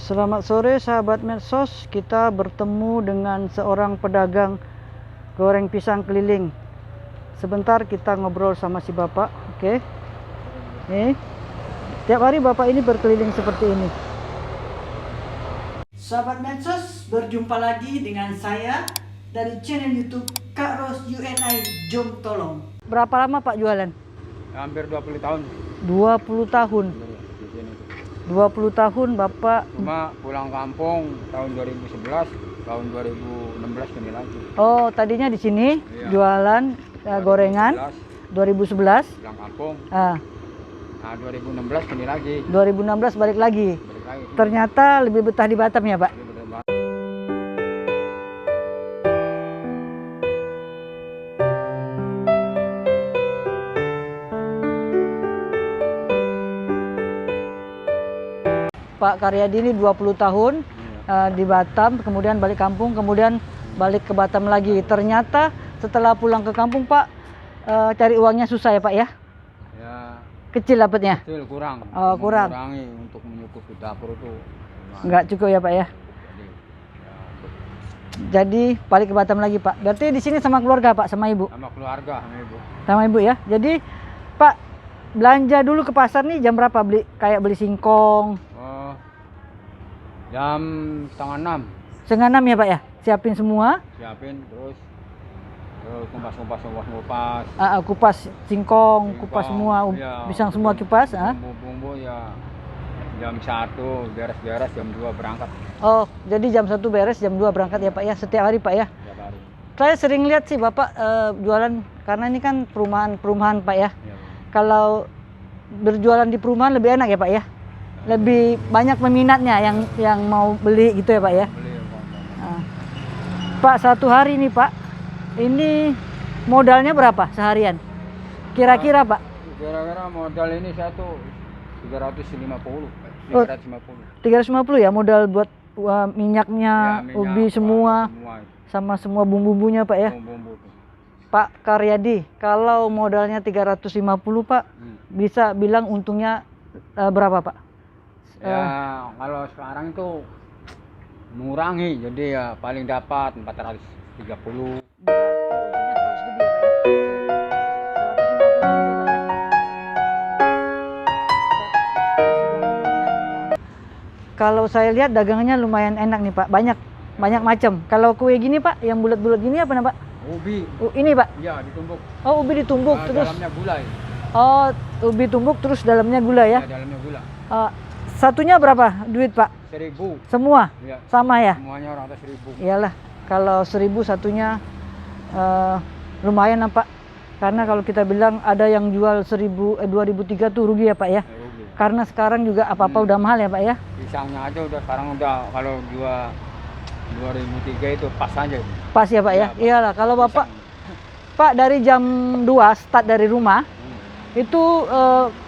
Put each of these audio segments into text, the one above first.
Selamat sore sahabat medsos, kita bertemu dengan seorang pedagang goreng pisang keliling. Sebentar kita ngobrol sama si bapak, oke? Nih, tiap hari bapak ini berkeliling seperti ini. Sahabat medsos, berjumpa lagi dengan saya dari channel YouTube Kak Ros UNI Jom Tolong. Berapa lama Pak jualan? Hampir 20 tahun. 20 tahun. 20 tahun Bapak. Cuma pulang kampung tahun 2011, tahun 2016 kembali lagi. Oh, tadinya di sini Iya. jualan gorengan 2011. Pulang kampung. Nah, 2016 kembali lagi. 2016 balik lagi. Balik lagi. Ternyata lebih betah di Batam ya, Pak. Jadi betul banget. Pak Karyadi ini 20 tahun di Batam, kemudian balik kampung, kemudian balik ke Batam lagi. Ternyata setelah pulang ke kampung, Pak, cari uangnya susah ya, Pak ya? Ya, Kecil dapatnya? kecil kurang. Oh, kurang. Mengurangi untuk menyukupi dapur itu. Nggak cukup ya, Pak ya? Jadi, ya, Jadi balik ke Batam lagi, Pak. Berarti di sini sama keluarga, Pak, sama Ibu? sama keluarga, sama ibu. Sama Ibu ya. Jadi, Pak, belanja dulu ke pasar nih jam berapa beli? Kayak beli singkong. Oh, jam setengah 6 Setengah 6 ya, Pak ya? Siapin semua. siapin, terus kupas. Kupas singkong, kupas semua, Iya. pisang semua kupas. Bumbu-bumbu ya jam 1 beres-beres, jam 2 berangkat Oh, jadi jam 1 beres, jam 2 berangkat ya, Pak ya? Setiap hari, Pak ya? tiap hari. Saya sering lihat sih Bapak jualan, karena ini kan perumahan, Pak ya? Iya, Kalau berjualan di perumahan lebih enak ya, Pak ya? Lebih banyak peminatnya yang mau beli gitu ya, Pak ya? beli ya, Pak. Nah, Pak, satu hari nih, Pak, ini modalnya berapa seharian? Kira-kira, Pak? Kira-kira modal ini saya tuh 350. Oh. 350. 350 ya modal buat minyaknya, Ya, minyak, ubi semua, semua sama semua bumbu-bumbunya, Pak ya? bumbu tuh. Pak Karyadi, kalau modalnya 350, Pak, bisa bilang untungnya berapa, Pak? Ya, kalau sekarang tuh mengurangi, jadi ya paling dapat 430. Kalau saya lihat dagangannya lumayan enak nih, Pak. Banyak macam. Kalau kue gini, Pak, yang bulat-bulat gini apa namanya, Pak? Ubi, Ini, Pak. ya ditumbuk. Oh, ubi ditumbuk terus. Dalamnya gulai. Oh, ubi tumbuk terus dalamnya gula ya. Ya, dalamnya gula. Satunya berapa duit, Pak? 1000. Semua Ya, sama ya? semuanya orang atas 1000. Iyalah, kalau 1000 satunya lumayan lah, Pak. Karena kalau kita bilang ada yang jual 2003 tuh rugi ya, Pak ya. Rugi. Karena sekarang juga apa-apa udah mahal ya, Pak ya. Pisangnya aja udah sekarang udah kalau 2003 itu pas aja. Pas ya, Pak ya. Iya, Pak. Iyalah, kalau Bapak, Pisang. Pak, dari jam 2 start dari rumah, itu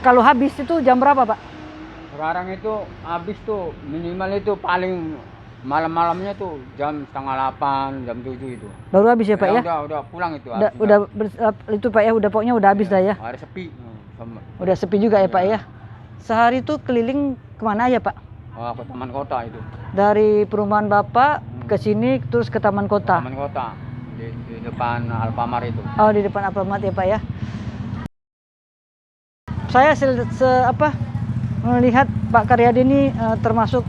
kalau habis itu jam berapa, Pak? Sekarang itu habis tuh minimal itu paling malam-malamnya tuh jam setengah 8, jam 7 itu. Baru habis ya, Pak ya? Udah pulang itu. Itu, Pak ya, pokoknya udah habis dah ya. Hari sepi. Udah sepi juga ya, Pak ya. Sehari itu keliling kemana aja, Pak? Oh, ke taman kota itu. Dari perumahan Bapak ke sini terus ke taman kota. Taman kota di depan Alfamart itu. Oh, di depan Alfamart ya, Pak ya. Saya melihat Pak Karyadi ini termasuk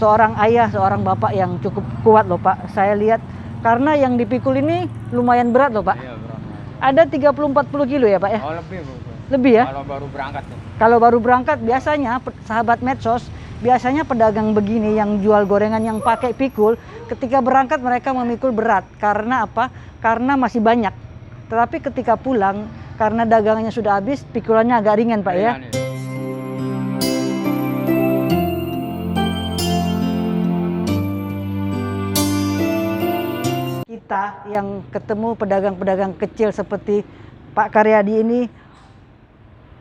seorang ayah, seorang bapak yang cukup kuat loh, Pak. Saya lihat karena yang dipikul ini lumayan berat loh, Pak. Iya, berapa? Ada 30-40 kilo ya, Pak ya? Oh, lebih, Bu. Lebih ya? Kalau baru berangkat tuh. Kalau baru berangkat biasanya sahabat medsos, biasanya pedagang begini yang jual gorengan yang pakai pikul, ketika berangkat mereka memikul berat. Karena apa? Karena masih banyak. Tetapi ketika pulang, karena dagangannya sudah habis, pikulannya agak ringan, Pak ya. Ringan, Kita yang ketemu pedagang-pedagang kecil seperti Pak Karyadi ini,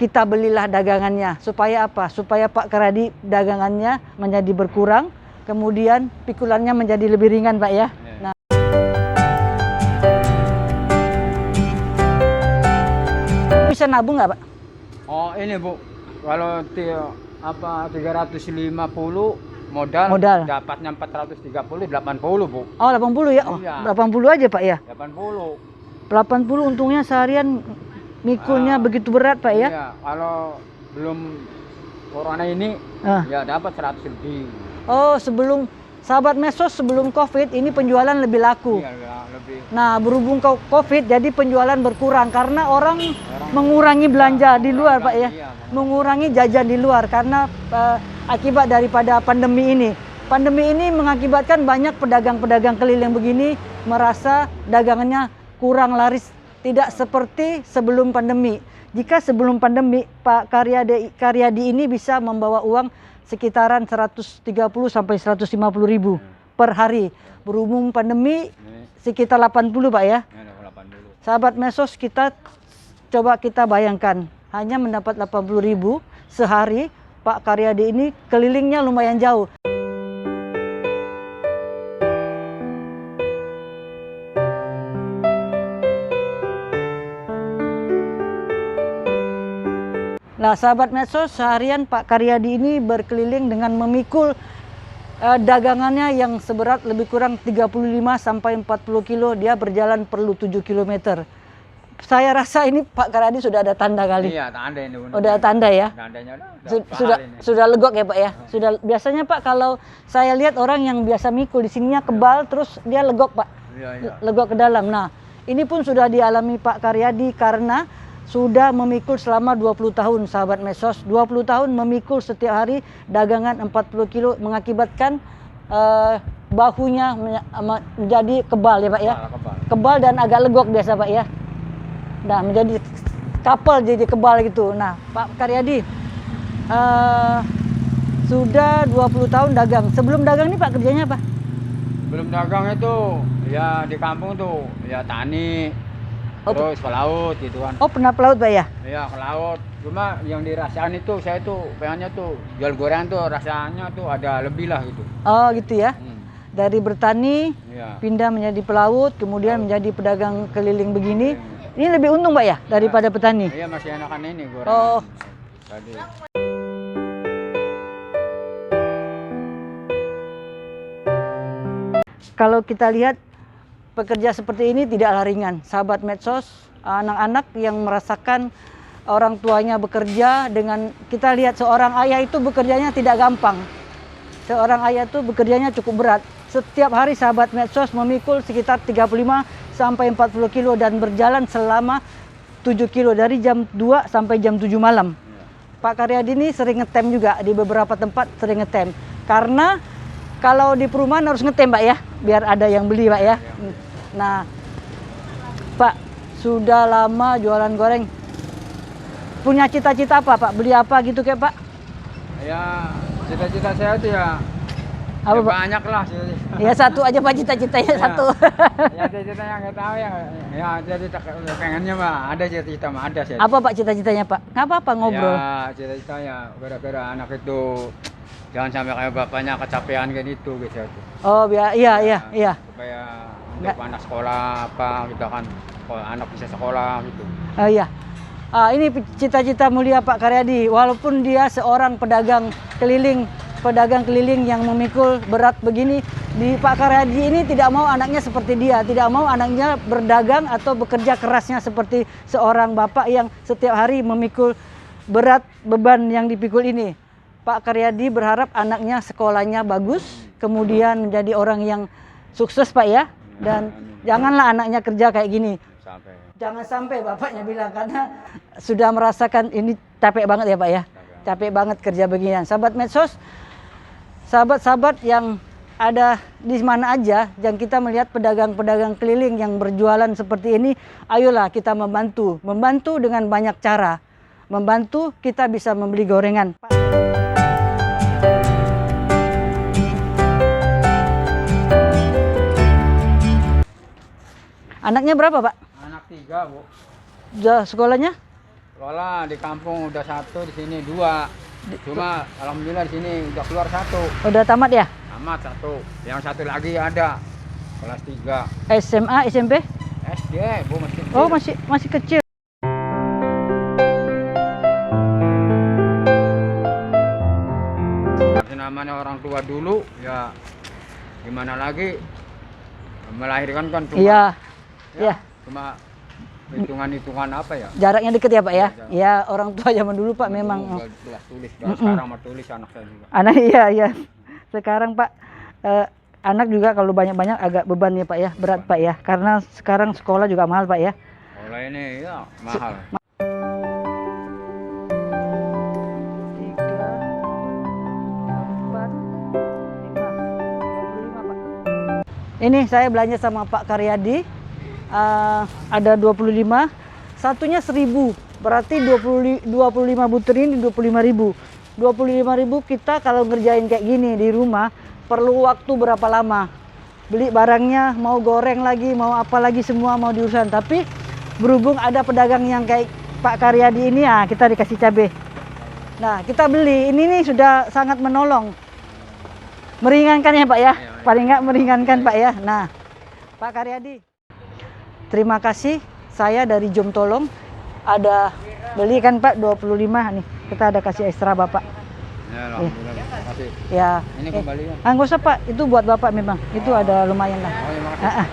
kita belilah dagangannya. Supaya apa? Supaya Pak Karyadi dagangannya menjadi berkurang, kemudian pikulannya menjadi lebih ringan, Pak ya. Nah, bisa nabung nggak, Pak? Oh, ini Bu, kalau 350 modal. Dapatnya 430, 80 Bu. Oh 80 ya? Oh, Iya. 80 aja Pak ya? 80. 80 untungnya seharian mikulnya begitu berat Pak ya? Iya, kalau belum corona ini ya dapat 100 lebih. Oh sebelum sahabat Mesos sebelum COVID ini penjualan lebih laku. Iya, lebih. Nah berhubung COVID jadi penjualan berkurang karena orang mengurangi belanja di luar Pak ya? Iya, mengurangi jajan di luar karena akibat daripada pandemi ini. Pandemi ini mengakibatkan banyak pedagang-pedagang keliling begini merasa dagangannya kurang laris, tidak seperti sebelum pandemi. Jika sebelum pandemi Pak Karyadi ini bisa membawa uang sekitaran 130 sampai 150 ribu per hari. Berhubung pandemi sekitar 80 Pak ya. Sahabat Mesos coba kita bayangkan hanya mendapat 80 ribu sehari. Pak Karyadi ini kelilingnya lumayan jauh. Nah, sahabat Mesos, seharian Pak Karyadi ini berkeliling dengan memikul dagangannya yang seberat lebih kurang 35 sampai 40 kilo. Dia berjalan perlu 7 km. Saya rasa ini Pak Karyadi sudah ada tanda kali. Iya, tanda ini. Udah tanda ya? Tandanya sudah legok ya Pak ya? Sudah. Biasanya Pak kalau saya lihat orang yang biasa mikul di sininya kebal terus dia legok Pak. Iya. Legok ke dalam. Nah, ini pun sudah dialami Pak Karyadi karena sudah memikul selama 20 tahun sahabat Mesos. 20 tahun memikul setiap hari dagangan 40 kilo mengakibatkan bahunya menjadi kebal ya Pak ya? Kebal dan agak legok biasa Pak ya? Nah menjadi kapal jadi kebal gitu. Nah Pak Karyadi sudah 20 tahun dagang. Sebelum dagang ini Pak kerjanya apa? Belum dagang itu ya di kampung tuh ya tani. Terus ke laut gitu kan. Oh pernah pelaut Pak ya? Iya ke laut. Cuma yang dirasain itu saya tuh pengennya tuh jual gorengan tuh rasanya tuh ada lebih lah gitu. Oh gitu ya. Dari bertani pindah menjadi pelaut, kemudian menjadi pedagang keliling begini. Ini lebih untung Pak ya daripada petani? Iya masih enakan ini gorengan. Oh. Tadi. Kalau kita lihat pekerja seperti ini tidaklah ringan. Sahabat Medsos, anak-anak yang merasakan orang tuanya bekerja dengan kita lihat seorang ayah itu bekerjanya tidak gampang. Seorang ayah itu bekerjanya cukup berat. Setiap hari sahabat Medsos memikul sekitar 35 sampai 40 kilo dan berjalan selama 7 kilo dari jam 2 sampai jam 7 malam. Pak Karyadi ini sering ngetem juga di beberapa tempat sering ngetem. Karena kalau di perumahan harus ngetem Pak ya, biar ada yang beli Pak ya. Nah, Pak sudah lama jualan goreng. Punya cita-cita apa Pak? Beli apa gitu kayak Pak? Ya cita-cita saya tuh ya. Apa, ya Pak? banyak lah. Ya satu aja Pak cita-citanya satu. Ya cita-cita yang nggak tahu ya jadi pengennya mah ada cita-cita mah ada sih. Apa Pak cita-citanya Pak? Nggak apa-apa ngobrol. Ya cita-cita ya gara-gara anak itu jangan sampai kayak bapaknya kecapean kayak gitu gitu. Oh iya. Supaya untuk anak sekolah apa gitu kan, anak bisa sekolah gitu. Oh iya. Ini cita-cita mulia Pak Karyadi. Walaupun dia seorang pedagang keliling yang memikul berat begini, di Pak Karyadi ini tidak mau anaknya seperti dia, tidak mau anaknya berdagang atau bekerja kerasnya seperti seorang bapak yang setiap hari memikul berat beban yang dipikul ini. Pak Karyadi berharap anaknya sekolahnya bagus, kemudian menjadi orang yang sukses Pak ya, dan janganlah anaknya kerja kayak gini. Jangan sampai bapaknya bilang, karena sudah merasakan ini capek banget ya Pak ya, capek banget kerja beginian. Sahabat Medsos, sahabat-sahabat yang ada di mana aja, yang kita melihat pedagang-pedagang keliling yang berjualan seperti ini, ayolah kita membantu dengan banyak cara. Membantu kita bisa membeli gorengan. Anaknya berapa Pak? Anak 3 Bu. Sekolahnya? Sekolah di kampung udah 1, di sini 2. Cuma alhamdulillah di sini udah keluar 1. Udah tamat ya? Tamat 1. Yang 1 lagi ada kelas 3. SMA, SMP? SD, Bu masih kecil. Oh masih kecil. namanya orang tua dulu ya gimana lagi, melahirkan kan cuma Iya. Iya. cuma hitungan apa ya, Jaraknya deket ya Pak ya? Iya, Ya orang tua zaman dulu Pak memang. Dulu nggak jelas tulis, dan sekarang mah tulis anak saya juga. Anak iya iya. Sekarang Pak anak juga kalau banyak-banyak agak beban ya Pak ya, berat Pak ya. Karena sekarang sekolah juga mahal Pak ya. Sekolah ini ya mahal. 3, 4, 5, 25 Pak. Ini saya belanja sama Pak Karyadi. Ada 25, satunya 1000, berarti 25 butir ini 25.000. 25.000 kita kalau ngerjain kayak gini di rumah perlu waktu berapa lama? Beli barangnya, mau goreng lagi, mau apa lagi, semua mau diurusan. Tapi berhubung ada pedagang yang kayak Pak Karyadi ini ya, kita dikasih cabai. Nah, kita beli, ini nih sudah sangat menolong. Meringankan ya Pak ya, paling nggak meringankan Pak ya. Nah, Pak Karyadi, terima kasih, saya dari Jom Tolong ada beli kan Pak 25 nih. Kita ada kasih ekstra Bapak. Ya, alhamdulillah. Terima kasih. Ya. Ini kembalian. Nggak usah Pak, itu buat Bapak memang. Itu ada lumayan lah. Oh, terima kasih.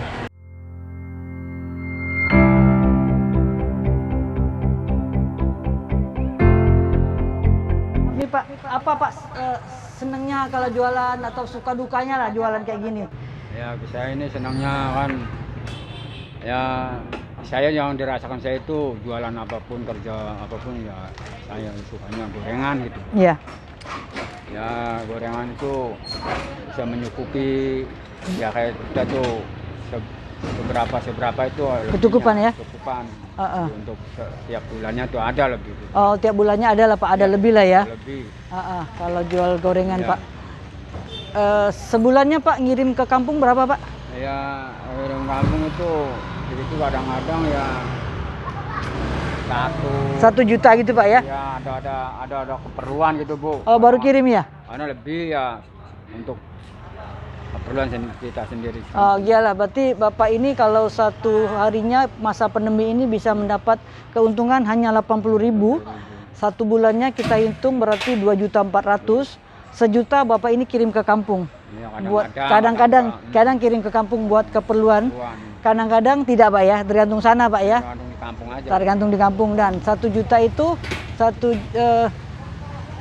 Ini Pak, apa Pak senengnya kalau jualan atau suka dukanya lah jualan kayak gini? Ya, saya ini senangnya kan ya, saya yang dirasakan saya itu jualan apapun, kerja apapun ya saya sukanya gorengan gitu. Iya. Ya gorengan itu bisa menyukupi ya kayak kita tuh seberapa itu Kecukupan ya? kecukupan. Uh-uh. Untuk tiap bulannya tuh ada lebih gitu. Oh, tiap bulannya ada lah Pak, ada lebih lah ya. Lebih. Kalau jual gorengan Ya. Pak. Sebulannya Pak ngirim ke kampung berapa Pak? Ya orang kampung itu begitu kadang-kadang ya 1 juta gitu Pak ya? Ya ada keperluan gitu Bu. Oh, baru kirim ya? Karena lebih ya untuk keperluan kita sendiri. Oh, iyalah, berarti Bapak ini kalau satu harinya masa pandemi ini bisa mendapat keuntungan hanya 80.000. Satu bulannya kita hitung berarti 2.400.000. Sejuta Bapak ini kirim ke kampung. Ya, Buat kadang kirim ke kampung buat keperluan. Kadang-kadang tidak Pak ya, tergantung sana Pak ya. Tergantung di kampung aja. Tergantung di kampung. Dan 1 juta itu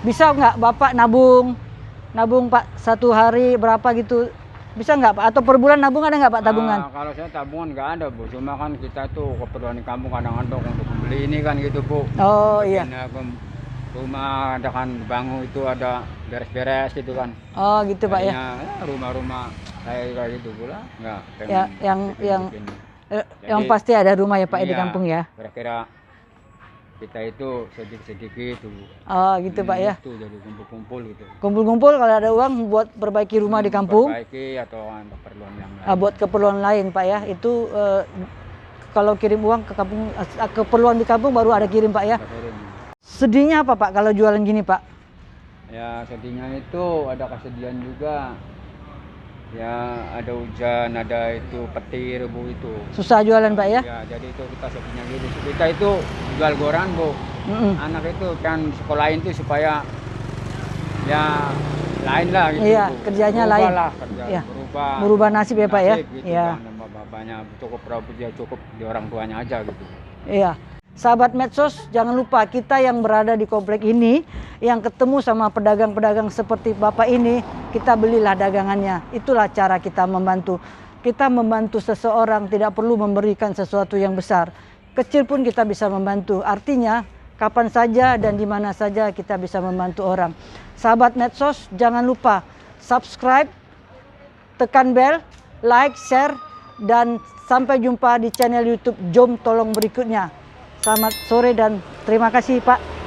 bisa nggak Bapak nabung Pak satu hari berapa gitu, bisa nggak Pak? Atau per bulan nabung ada nggak Pak tabungan? Kalau saya tabungan nggak ada Bu, cuma kan kita tuh keperluan di kampung kadang-kadang untuk membeli ini kan gitu Bu. Oh iya. Rumah ada kan bangun itu ada beres-beres gitu kan. Oh gitu Pak ya. Rumah-rumah kayak gitu pula nggak. Ya, yang pasti ada rumah ya Pak di kampung ya. Kira-kira kita itu sedikit-sedikit tuh. Oh gitu Pak ya. Itu jadi kumpul-kumpul gitu. Kumpul-kumpul kalau ada uang buat perbaiki rumah di kampung. Perbaiki atau keperluan yang lain. Buat keperluan lain Pak ya. Itu kalau kirim uang ke kampung, keperluan di kampung baru ada kirim Pak ya. Sedihnya apa Pak kalau jualan gini Pak? Ya sedihnya itu ada kesedihan juga. Ya ada hujan, ada itu petir Bu itu. Susah jualan Pak ya? Ya jadi itu kita sedihnya gitu. Kita itu jual gorengan Bu. Anak itu kan sekolahin tuh supaya ya lain lah gitu. Iya, kerjanya lain. Lah, kerja, ya. Berubah nasib ya Pak ya? Gitu, Iya. Kan, sama bapaknya cukup di orang tuanya aja gitu. Iya. Sahabat medsos, jangan lupa kita yang berada di komplek ini, yang ketemu sama pedagang-pedagang seperti Bapak ini, kita belilah dagangannya. Itulah cara kita membantu. Kita membantu seseorang tidak perlu memberikan sesuatu yang besar. Kecil pun kita bisa membantu. Artinya, kapan saja dan di mana saja kita bisa membantu orang. Sahabat medsos, jangan lupa subscribe, tekan bel, like, share, dan sampai jumpa di channel YouTube Jom Tolong berikutnya. Selamat sore dan terima kasih Pak.